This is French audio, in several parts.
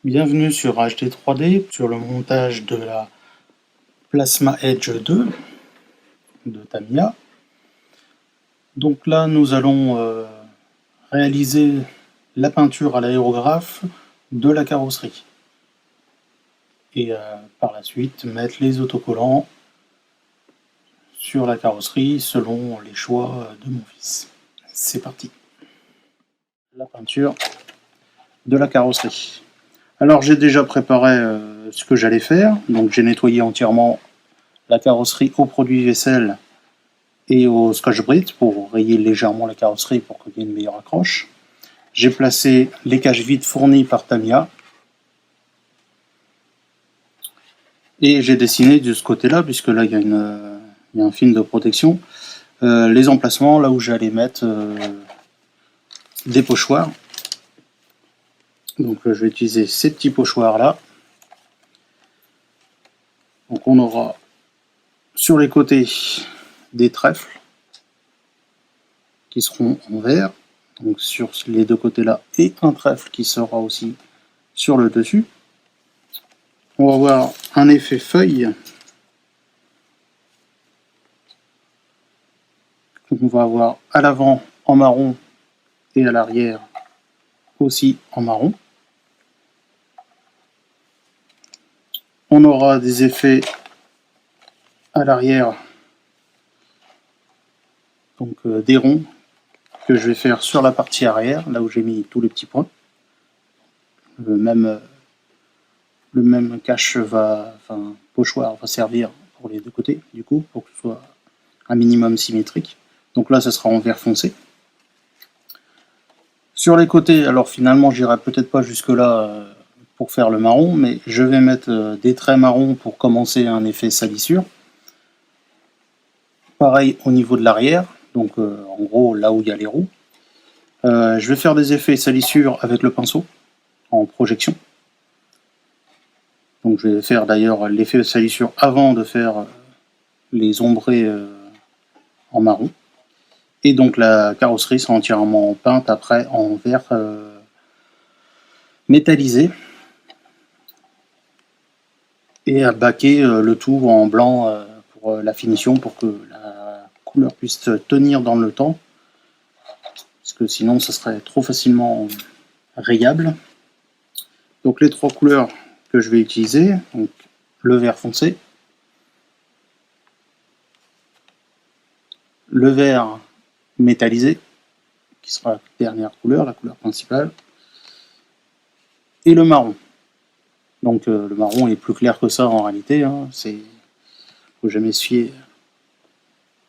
Bienvenue sur HD3D, sur le montage de la Plasma Edge 2 de Tamiya. Donc là, nous allons réaliser la peinture à l'aérographe de la carrosserie. Et par la suite, mettre les autocollants sur la carrosserie selon les choix de mon fils. C'est parti. La peinture de la carrosserie. Alors j'ai déjà préparé ce que j'allais faire, donc j'ai nettoyé entièrement la carrosserie au produit vaisselle et au Scotch-Brite pour rayer légèrement la carrosserie pour qu'il y ait une meilleure accroche. J'ai placé les caches vides fournies par Tamiya et j'ai dessiné de ce côté-là, puisque là il y a un film de protection, les emplacements là où j'allais mettre des pochoirs. Donc je vais utiliser ces petits pochoirs là. Donc on aura sur les côtés des trèfles qui seront en vert, donc sur les deux côtés là, et un trèfle qui sera aussi sur le dessus. On va avoir un effet feuille. On va avoir à l'avant en marron et à l'arrière aussi en marron. On aura des effets à l'arrière, donc des ronds que je vais faire sur la partie arrière, là où j'ai mis tous les petits points. Le même pochoir va servir pour les deux côtés, du coup, pour que ce soit un minimum symétrique. Donc là, ça sera en vert foncé. Sur les côtés, alors finalement, j'irai peut-être pas jusque-là pour faire le marron, mais je vais mettre des traits marrons pour commencer un effet salissure. Pareil au niveau de l'arrière, donc en gros là où il y a les roues. Je vais faire des effets salissure avec le pinceau en projection. Donc je vais faire d'ailleurs l'effet de salissure avant de faire les ombrés en marron. Et donc la carrosserie sera entièrement peinte après en vert métallisé. Et à baquer le tout en blanc pour la finition, pour que la couleur puisse tenir dans le temps. Parce que sinon ça serait trop facilement rayable. Donc les trois couleurs que je vais utiliser, donc le vert foncé, le vert métallisé, qui sera la dernière couleur, la couleur principale, et le marron. Donc le marron est plus clair que ça en réalité, hein. Faut jamais se fier.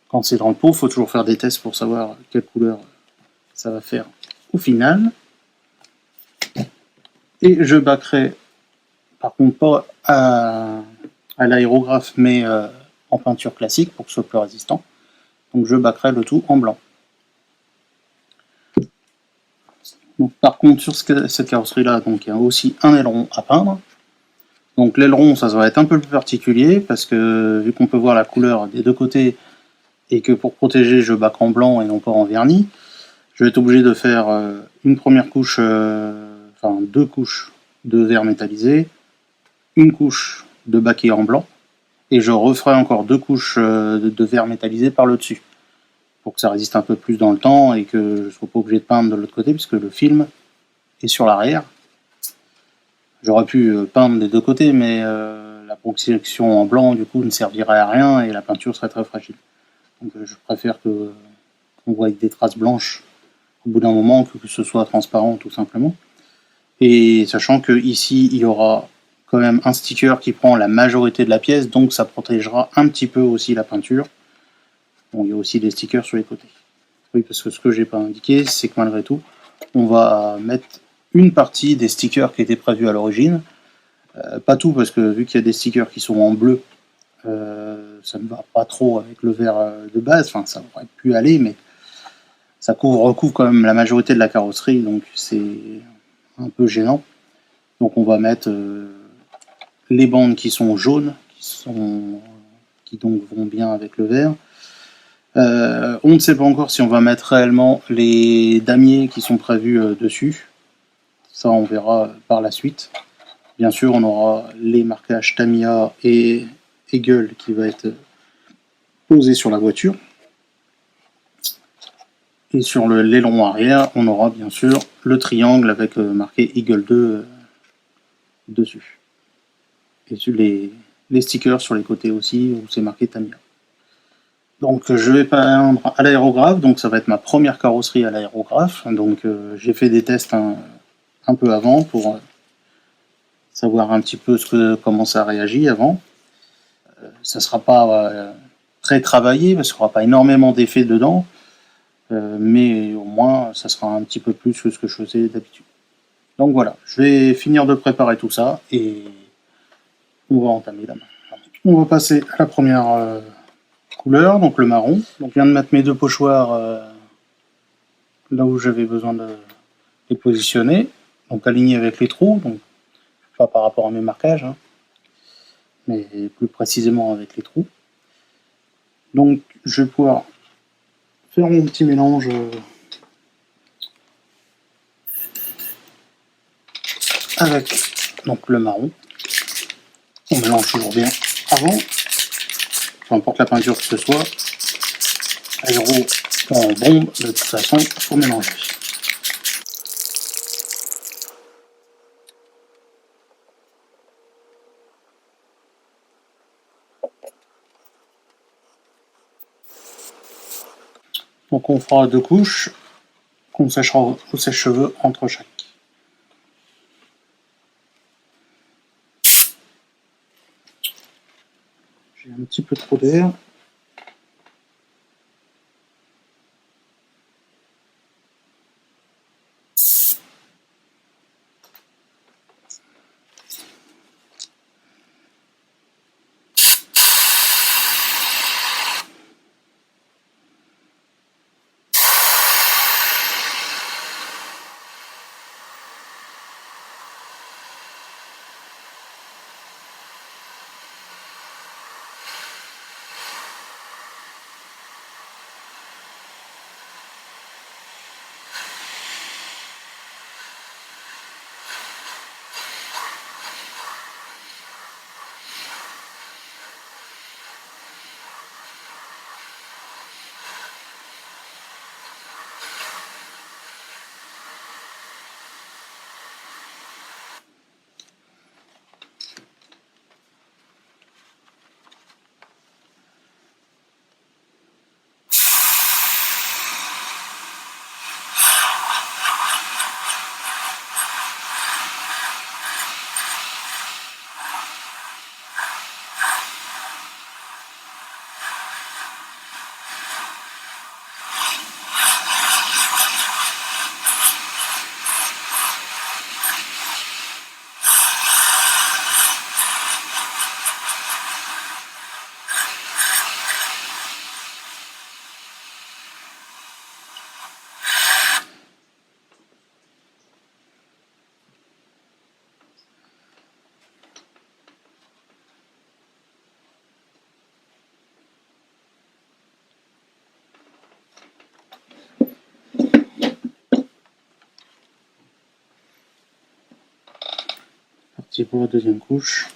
Quand c'est dans le pot, il faut toujours faire des tests pour savoir quelle couleur ça va faire au final. Et je baquerai, par contre pas à l'aérographe, mais en peinture classique pour que ce soit plus résistant. Donc je baquerai le tout en blanc. Donc, par contre, sur cette carrosserie-là, donc il y a aussi un aileron à peindre. Donc l'aileron, ça va être un peu plus particulier, parce que vu qu'on peut voir la couleur des deux côtés, et que pour protéger, je baque en blanc et non pas en vernis, je vais être obligé de faire une première couche, enfin deux couches de verre métallisé, une couche de baquet en blanc, et je referai encore deux couches de verre métallisé par le dessus, pour que ça résiste un peu plus dans le temps et que je ne sois pas obligé de peindre de l'autre côté, puisque le film est sur l'arrière. J'aurais pu peindre des deux côtés, mais la projection en blanc du coup ne servirait à rien et la peinture serait très fragile. Donc je préfère qu'on voit des traces blanches au bout d'un moment, que ce soit transparent tout simplement. Et sachant que ici il y aura quand même un sticker qui prend la majorité de la pièce, donc ça protégera un petit peu aussi la peinture. Bon, il y a aussi des stickers sur les côtés. Oui, parce que ce que j'ai pas indiqué, c'est que malgré tout, on va mettre une partie des stickers qui étaient prévus à l'origine. Pas tout, parce que vu qu'il y a des stickers qui sont en bleu, ça ne va pas trop avec le vert de base. Enfin, ça aurait pu aller, mais ça recouvre quand même la majorité de la carrosserie, donc c'est un peu gênant. Donc on va mettre les bandes qui sont jaunes, qui donc vont bien avec le vert. On ne sait pas encore si on va mettre réellement les damiers qui sont prévus dessus. Ça, on verra par la suite. Bien sûr, on aura les marquages Tamiya et Eagle qui va être posé sur la voiture. Et sur l'aileron arrière, on aura bien sûr le triangle avec marqué Eagle 2 dessus. Et sur les stickers sur les côtés aussi où c'est marqué Tamiya. Donc je vais peindre à l'aérographe, donc ça va être ma première carrosserie à l'aérographe. Donc j'ai fait des tests un peu avant pour savoir un petit peu comment ça réagit avant. Ça sera pas très travaillé parce qu'il n'y aura pas énormément d'effets dedans, mais au moins ça sera un petit peu plus que ce que je faisais d'habitude. Donc voilà, je vais finir de préparer tout ça et on va entamer la main. On va passer à la première couleur, donc le marron. Donc je viens de mettre mes deux pochoirs là où j'avais besoin de les positionner, donc alignés avec les trous, donc pas par rapport à mes marquages, hein, mais plus précisément avec les trous. Donc je vais pouvoir faire mon petit mélange avec donc le marron. On mélange toujours bien avant, peu importe la peinture que ce soit, aéro ou en bombe, de toute façon, il faut mélanger. Donc on fera deux couches qu'on séchera au sèche-cheveux entre chaque. J'ai un petit peu trop d'air. Parti pour la deuxième couche.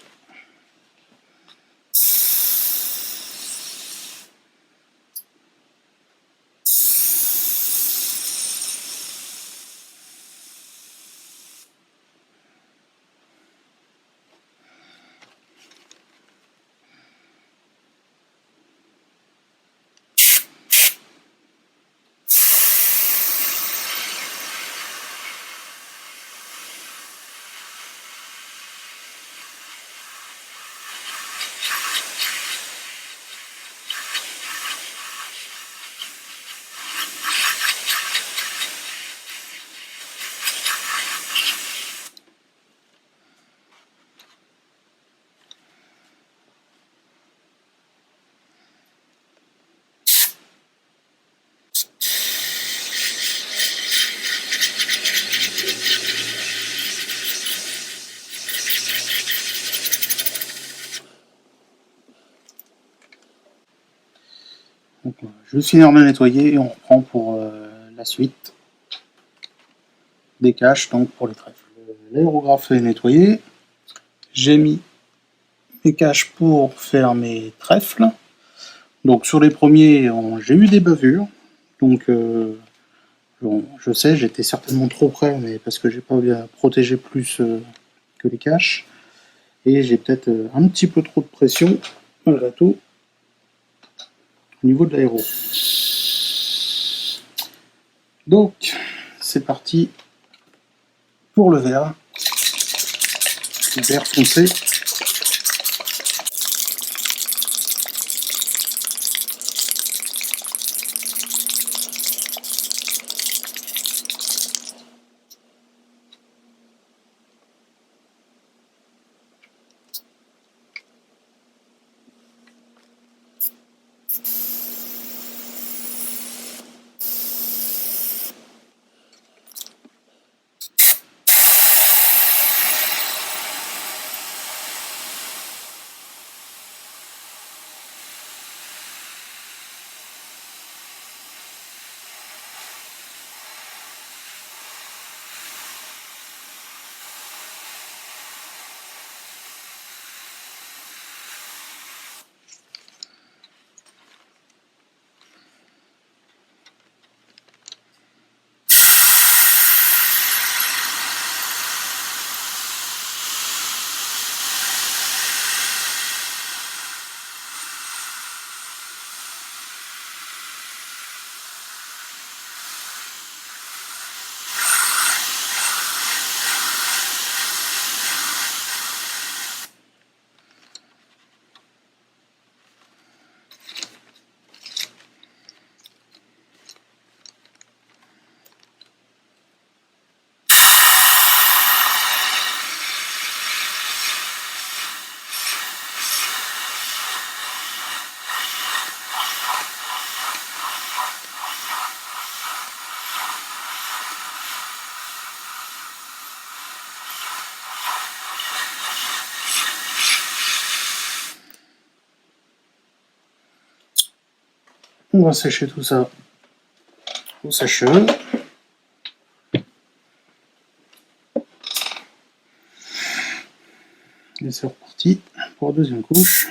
Donc, je vais finir de nettoyer et on reprend pour la suite des caches, donc pour les trèfles. L'aérographe est nettoyé. j'ai mis mes caches pour faire mes trèfles. Donc sur les premiers, j'ai eu des bavures. Donc bon, je sais, j'étais certainement trop près, mais parce que j'ai pas bien protégé plus que les caches. Et j'ai peut-être un petit peu trop de pression, malgré tout, au niveau de l'aéro. Donc, c'est parti pour le vert. Le vert foncé. On va sécher tout ça au sèche-cheveux. Et c'est reparti pour la deuxième couche.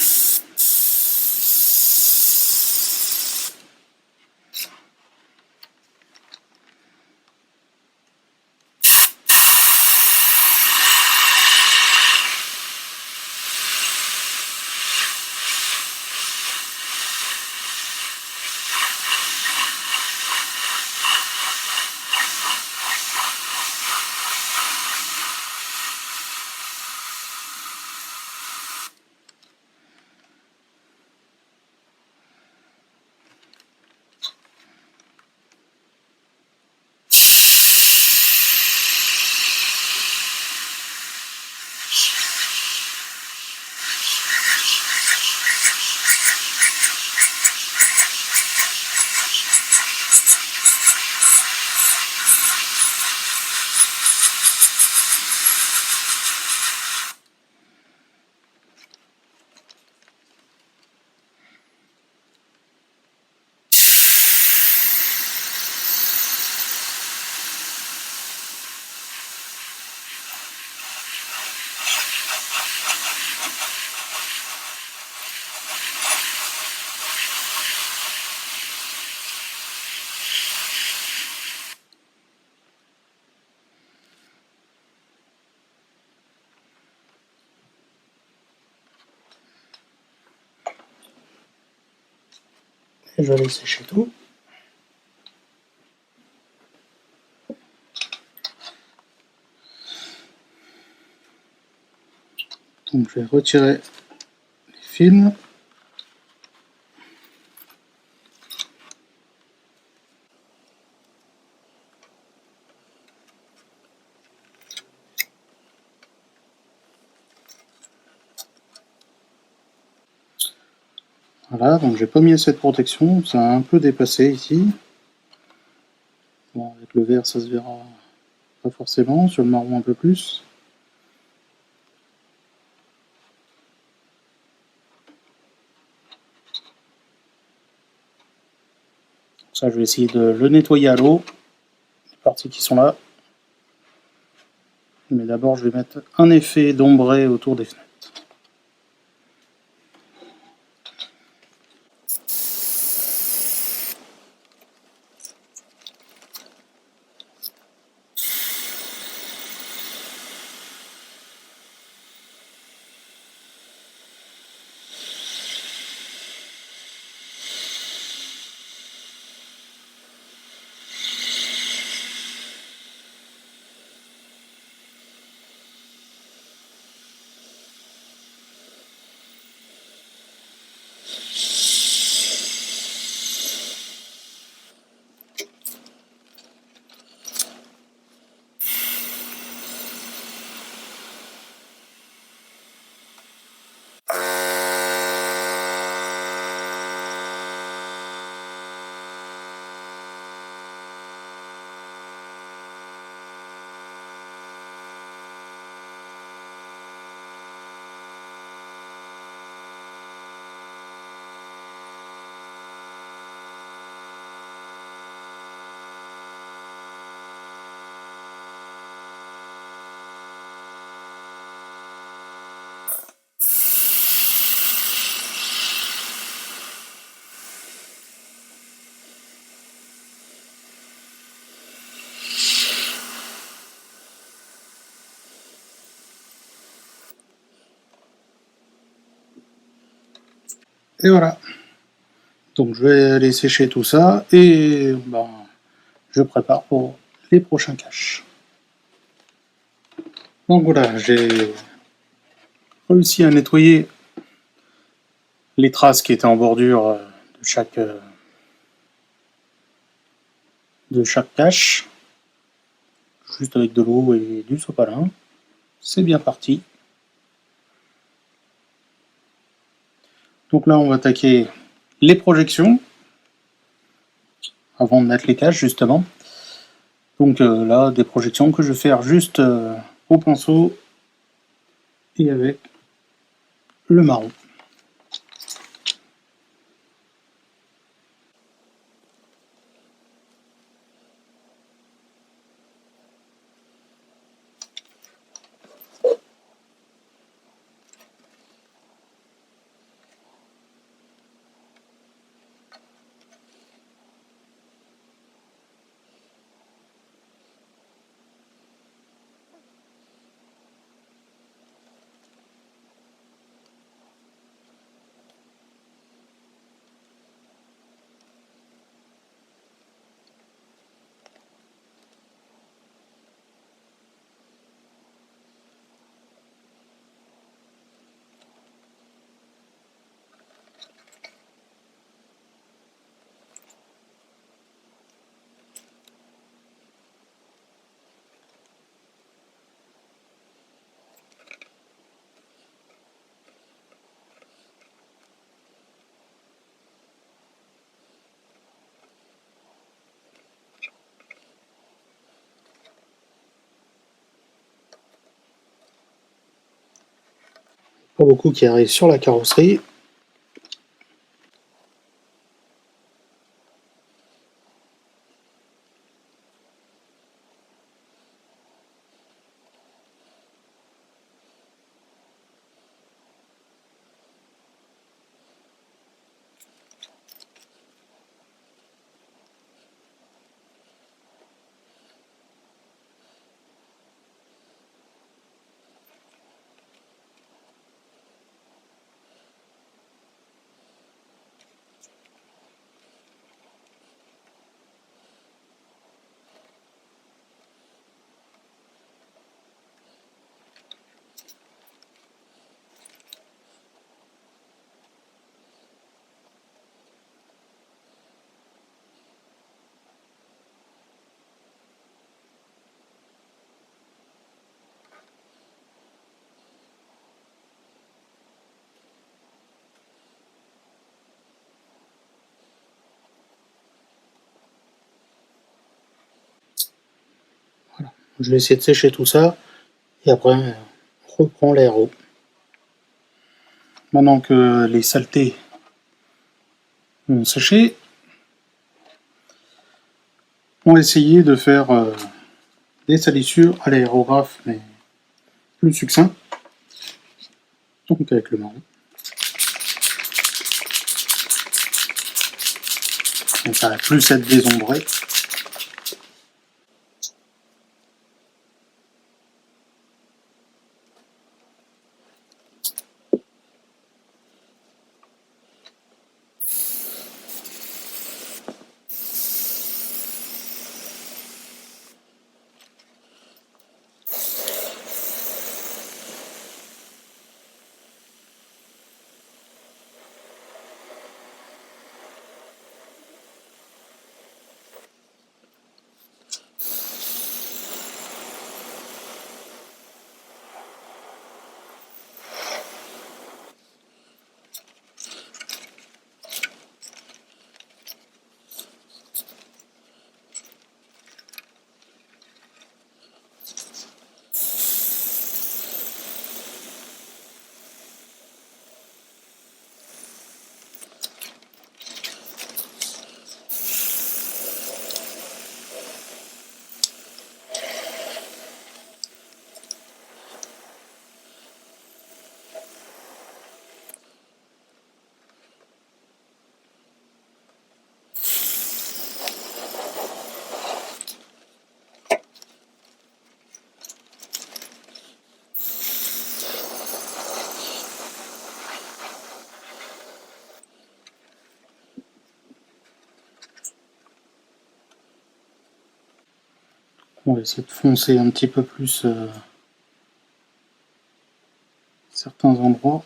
Et je vais aller sécher tout. Donc je vais retirer les films. Voilà, donc j'ai pas mis assez de protection, ça a un peu dépassé ici. Bon, avec le vert ça se verra pas forcément, sur le marron un peu plus. Ça je vais essayer de le nettoyer à l'eau, les parties qui sont là. Mais d'abord, je vais mettre un effet d'ombré autour des fenêtres. Et voilà. Donc je vais aller sécher tout ça et je prépare pour les prochains caches. Donc voilà, j'ai réussi à nettoyer les traces qui étaient en bordure de chaque cache, juste avec de l'eau et du sopalin. C'est bien parti. Donc là, on va attaquer les projections avant de mettre les caches justement. Donc là, des projections que je vais faire juste au pinceau et avec le marron. Pas beaucoup qui arrive sur la carrosserie. Je vais essayer de sécher tout ça et après on reprend l'aéro. Maintenant que les saletés ont séché, on va essayer de faire des salissures à l'aérographe, mais plus succinct. Donc avec le marron. Donc ça va plus être désombré. On va essayer de foncer un petit peu plus certains endroits.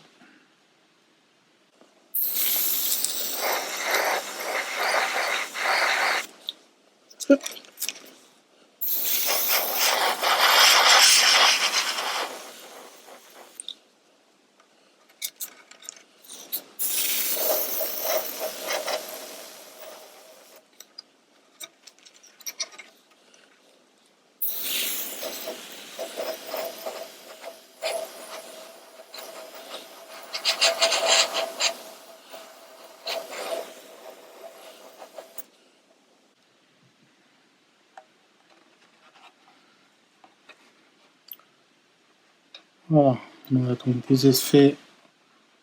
Voilà, on a donc des effets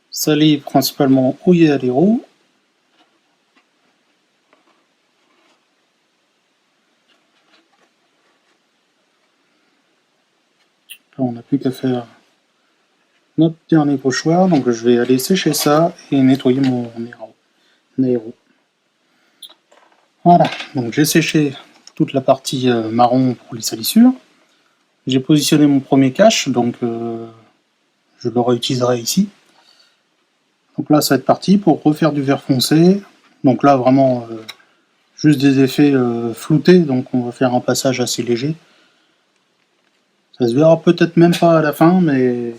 salés principalement où il y a les roues. Là, on n'a plus qu'à faire notre dernier pochoir, donc je vais aller sécher ça et nettoyer mon aéro. Voilà, donc j'ai séché toute la partie marron pour les salissures. J'ai positionné mon premier cache, donc je le réutiliserai ici. Donc là, ça va être parti pour refaire du vert foncé. Donc là, vraiment, juste des effets floutés, donc on va faire un passage assez léger. Ça se verra peut-être même pas à la fin, mais...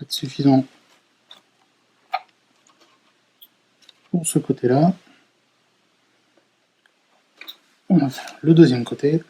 être suffisant pour ce côté-là. On va faire le deuxième côté.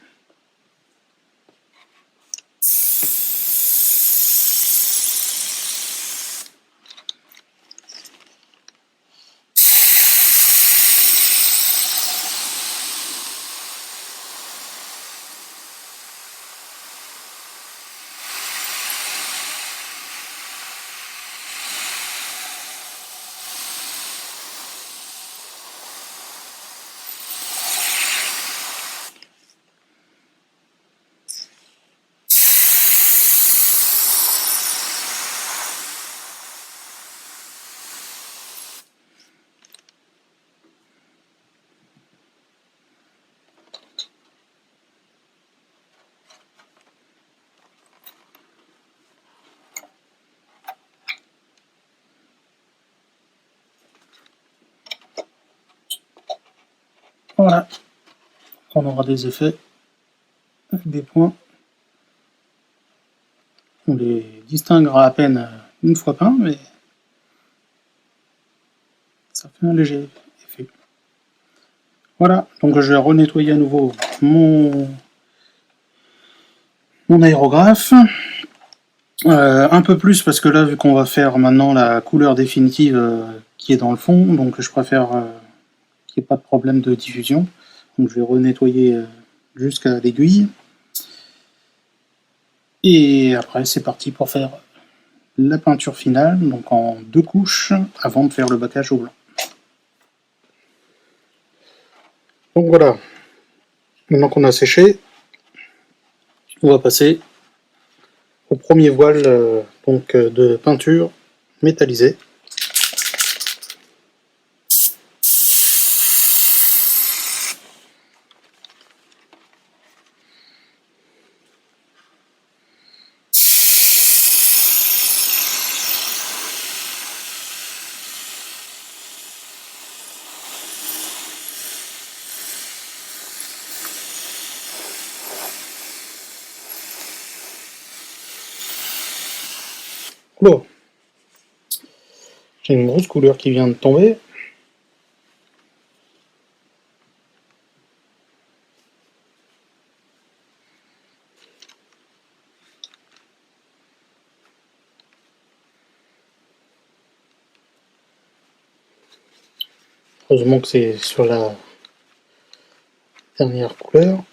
Voilà, on aura des effets avec des points. On les distinguera à peine une fois peint, mais ça fait un léger effet. Voilà, donc je vais renettoyer à nouveau mon aérographe. Un peu plus parce que là, vu qu'on va faire maintenant la couleur définitive qui est dans le fond, donc je préfère qu'il n'y ait pas de problème de diffusion. Donc je vais renettoyer jusqu'à l'aiguille. Et après, c'est parti pour faire la peinture finale, donc en 2 couches, avant de faire le baquage au blanc. Donc voilà, maintenant qu'on a séché, on va passer au premier voile de peinture métallisée. Bon, j'ai une grosse couleur qui vient de tomber. Heureusement que c'est sur la dernière couleur.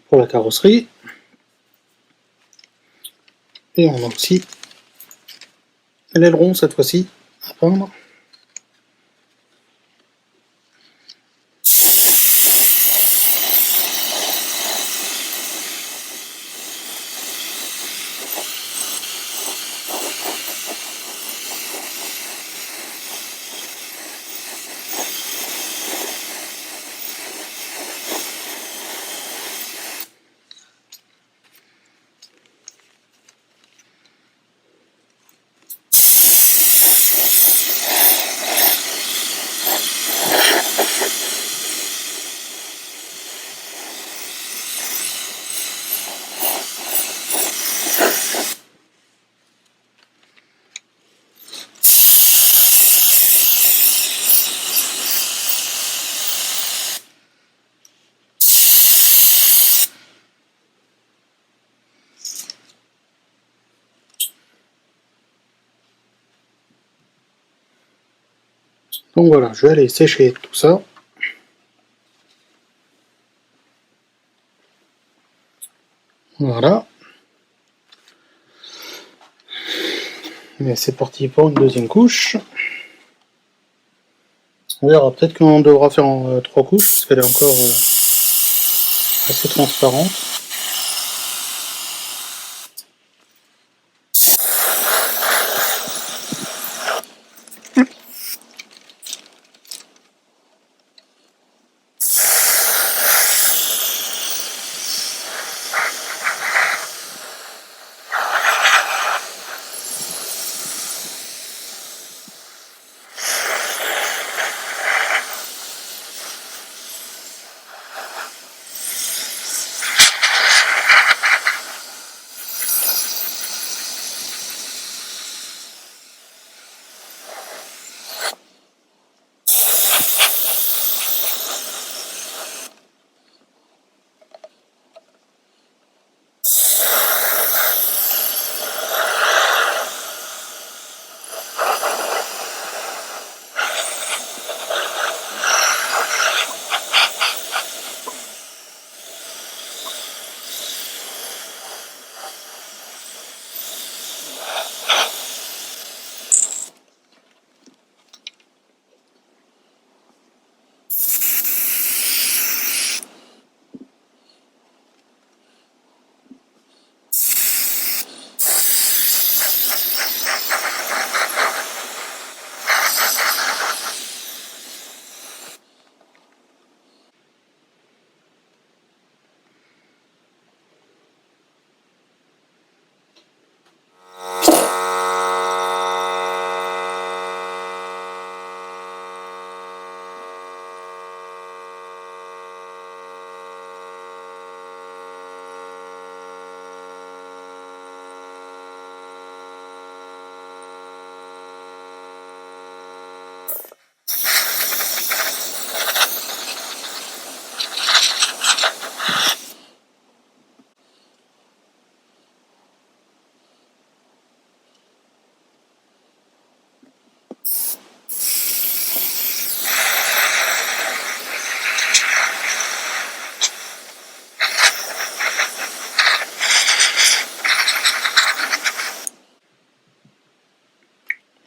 Pour la carrosserie. Et on a aussi l'aileron cette fois-ci à peindre. Donc voilà, je vais aller sécher tout ça. Voilà. Et c'est parti pour une deuxième couche. On verra, peut-être qu'on devra faire en 3 couches, parce qu'elle est encore assez transparente.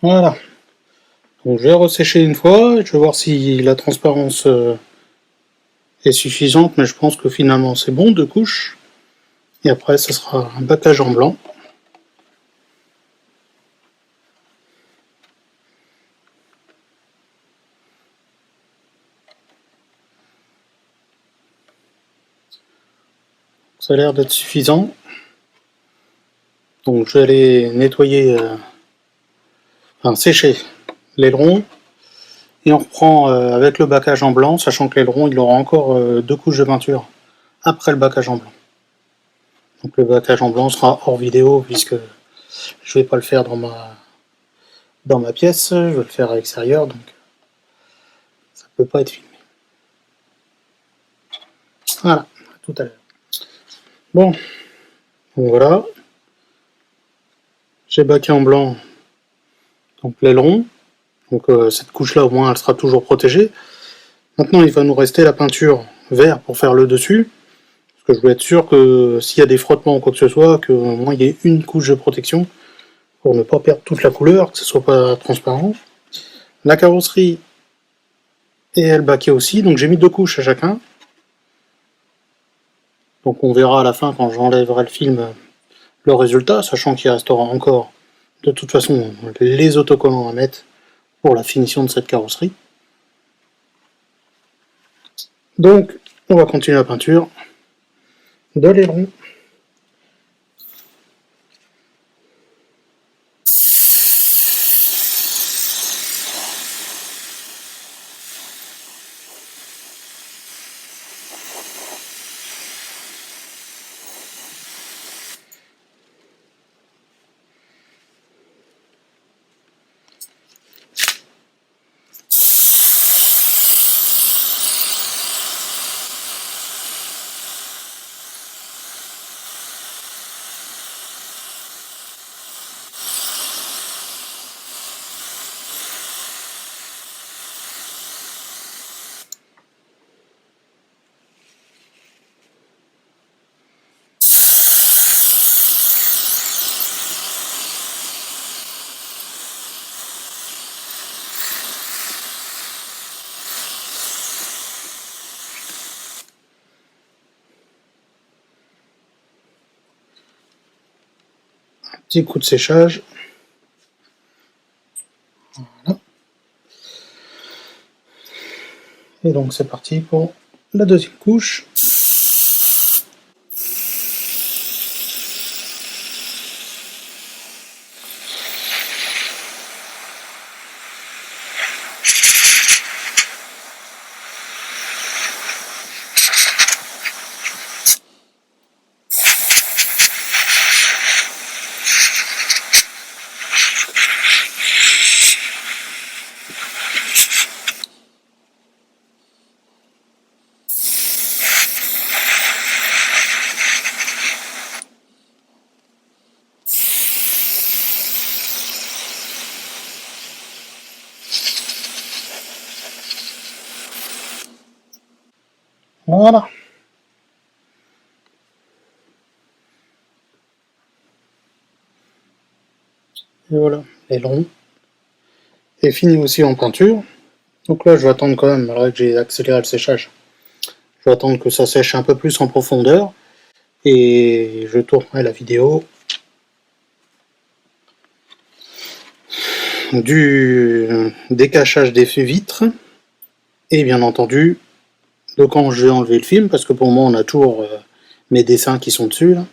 Voilà. Donc je vais ressécher une fois, je vais voir si la transparence est suffisante, mais je pense que finalement c'est bon, 2 couches. Et après, ça sera un baccage en blanc. Ça a l'air d'être suffisant. Donc je vais aller nettoyer, enfin sécher l'aileron. Et on reprend avec le baccage en blanc, sachant que l'aileron il aura encore 2 couches de peinture après le baccage en blanc. Donc le baccage en blanc sera hors vidéo puisque je vais pas le faire dans ma pièce, je vais le faire à l'extérieur, donc ça peut pas être filmé. Voilà, à tout à l'heure. Bon, donc voilà. J'ai baqué en blanc donc l'aileron. Donc cette couche-là, au moins, elle sera toujours protégée. Maintenant, il va nous rester la peinture vert pour faire le dessus. Parce que je veux être sûr que s'il y a des frottements ou quoi que ce soit, qu'au moins il y ait une couche de protection pour ne pas perdre toute la couleur, que ce soit pas transparent. La carrosserie est elle baquée aussi, donc j'ai mis 2 couches à chacun. Donc on verra à la fin quand j'enlèverai le film le résultat, sachant qu'il restera encore de toute façon les autocollants à mettre pour la finition de cette carrosserie. Donc on va continuer la peinture de l'aileron. Petit coup de séchage. Voilà. Et donc c'est parti pour la deuxième couche. Voilà. Et voilà, l'aileron est fini aussi en peinture. Donc là, je vais attendre quand même, malgré que j'ai accéléré le séchage, je vais attendre que ça sèche un peu plus en profondeur. Et je tournerai la vidéo du décachage des vitres. Et bien entendu, de quand je vais enlever le film, parce que pour moi, on a toujours mes dessins qui sont dessus, là,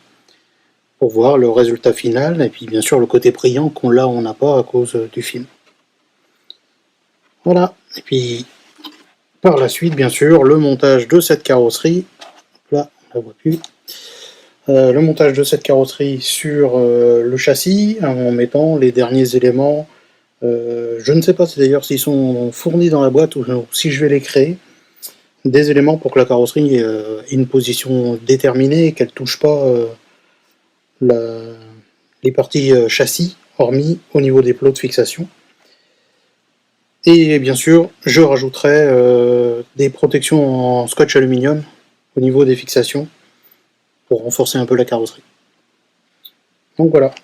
pour voir le résultat final. Et puis bien sûr, le côté brillant qu'on l'a ou on n'a pas à cause du film. Voilà. Et puis, par la suite, bien sûr, le montage de cette carrosserie. Là, on la voit plus. Le montage de cette carrosserie sur le châssis, en mettant les derniers éléments. Je ne sais pas d'ailleurs s'ils sont fournis dans la boîte ou si je vais les créer. Des éléments pour que la carrosserie ait une position déterminée et qu'elle ne touche pas les parties châssis, hormis au niveau des plots de fixation. Et bien sûr, je rajouterai des protections en scotch aluminium au niveau des fixations pour renforcer un peu la carrosserie. Donc voilà.